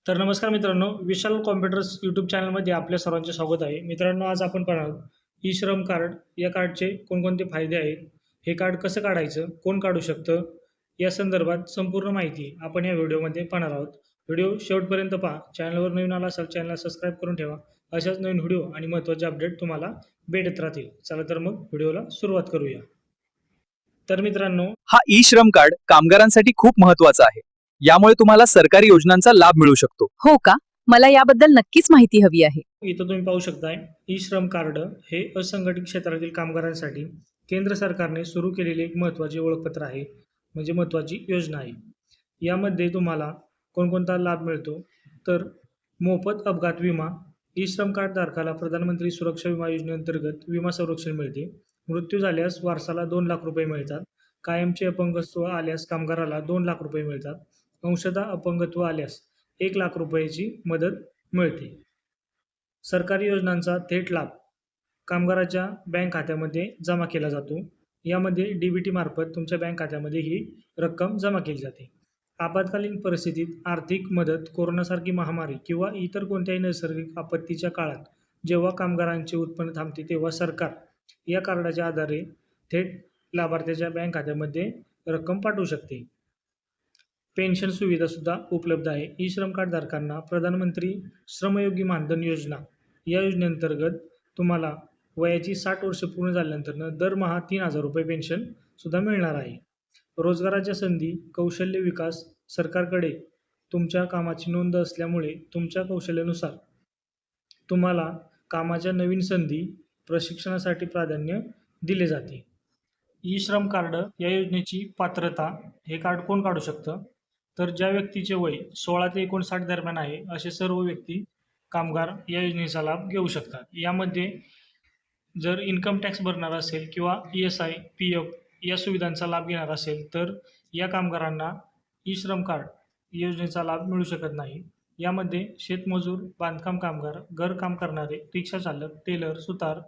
तर नमस्कार मित्रांनो, विशाल कॉम्प्युटर्स यूट्यूब चॅनलमध्ये आपल्या सर्वांचे स्वागत आहे. मित्रांनो, आज आपण पाहणार आहोत ई-श्रम कार्ड. या कार्डचे कोणकोणते फायदे आहेत, हे कार्ड कसं काढायचं, कोण काढू शकतं, या संदर्भात संपूर्ण माहिती आपण या व्हिडिओमध्ये पाहणार आहोत. व्हिडिओ शेवटपर्यंत पहा. चॅनलवर नवीन आला असाल, चॅनलला सबस्क्राईब करून ठेवा. अशाच नवीन व्हिडिओ आणि महत्त्वाचे अपडेट तुम्हाला भेटत राहतील. चला तर मग व्हिडिओला सुरुवात करूया. तर मित्रांनो, हा ई श्रम कार्ड कामगारांसाठी खूप महत्वाचा आहे. यामुळे तुम्हाला सरकारी योजनांचा लाभ मिळू शकतो. हो का? मला याबद्दल नक्कीच माहिती हवी आहे. इथं तुम्ही पाहू शकताय, ई-श्रम कार्ड हे असंघटित क्षेत्रातील कामगारांसाठी केंद्र सरकारने सुरू केलेले एक महत्त्वाचे ओळखपत्र आहे, म्हणजे महत्त्वाची योजना आहे. यामध्ये तुम्हाला कोणकोणता लाभ मिळतो, तर मोफत अपघात विमा, ई-श्रम कार्ड धारकाला प्रधानमंत्री सुरक्षा विमा योजनेअंतर्गत विमा संरक्षण मिळते. मृत्यू झाल्यास वारसाला 2 लाख रुपये मिळतात. कायमचे अपंगत्व आल्यास कामगाराला 2 लाख रुपये मिळतात. अंशतः अपंगत्व आल्यास 1 लाख रुपयाची मदत मिळते. सरकारी योजनांचा थेट लाभ कामगाराच्या बँक खात्यामध्ये जमा केला जातो. यामध्ये डी-बी-टी मार्फत तुमच्या बँक खात्यामध्ये ही रक्कम जमा केली जाते. आपत्कालीन परिस्थितीत आर्थिक मदत, कोरोनासारखी महामारी किंवा इतर कोणत्याही नैसर्गिक आपत्तीच्या काळात जेव्हा कामगारांचे उत्पन्न थांबते, तेव्हा सरकार या कार्डाच्या आधारे थेट लाभार्थ्याच्या बँक खात्यामध्ये रक्कम पाठवू शकते. पेन्शन सुविधासुद्धा उपलब्ध आहे. ई-श्रम कार्ड धारकांना प्रधानमंत्री श्रमयोगी मानधन योजना या योजनेअंतर्गत तुम्हाला वयाची 60 वर्ष पूर्ण झाल्यानंतर दरमहा 3,000 रुपये पेन्शनसुद्धा मिळणार आहे. रोजगाराच्या संधी, कौशल्य विकास सरकारकडे तुमच्या कामाची नोंद असल्यामुळे तुमच्या कौशल्यानुसार तुम्हाला कामाच्या नवीन संधी, प्रशिक्षणासाठी प्राधान्य दिले जाते. ई-श्रम कार्ड या योजनेची पात्रता, हे कार्ड कोण काढू शकतं, तर ज्या व्यक्तीचे वय 16 ते 59 दरम्यान आहे, असे सर्व व्यक्ती कामगार या योजनेचा लाभ घेऊ शकतात. यामध्ये जर इन्कम टॅक्स भरणार असेल किंवा ई-एस-आय, पी-एफ या सुविधांचा लाभ घेणार असेल, तर या कामगारांना ई-श्रम कार्ड योजनेचा लाभ मिळू शकत नाही. यामध्ये शेतमजूर, बांधकाम कामगार, घरकाम करणारे, रिक्षा चालक, टेलर, सुतार,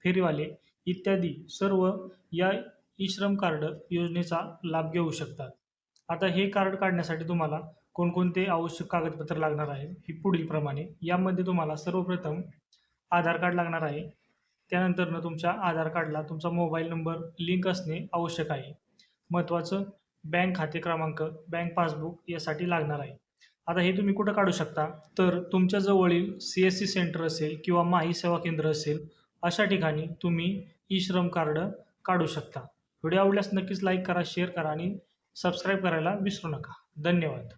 फेरीवाले इत्यादी सर्व या ई-श्रम कार्ड योजनेचा लाभ घेऊ शकतात. आता हे कार्ड काढण्यासाठी तुम्हाला कोणकोणते आवश्यक कागदपत्र लागणार आहे, हे पुढीलप्रमाणे. यामध्ये तुम्हाला सर्वप्रथम आधार कार्ड लागणार आहे. त्यानंतर तुमच्या आधार कार्डला तुमचा मोबाईल नंबर लिंक असणे आवश्यक आहे. महत्त्वाचं बँक खाते क्रमांक, बँक पासबुक यासाठी लागणार आहे. आता हे तुम्ही कुठं काढू शकता, तर तुमच्या जवळील CSC सेंटर असेल किंवा माही सेवा केंद्र असेल, अशा ठिकाणी तुम्ही ई-श्रम कार्ड काढू शकता. व्हिडिओ आवडल्यास नक्कीच लाईक करा, शेअर करा आणि सबस्क्राईब करायला विसरू नका. धन्यवाद.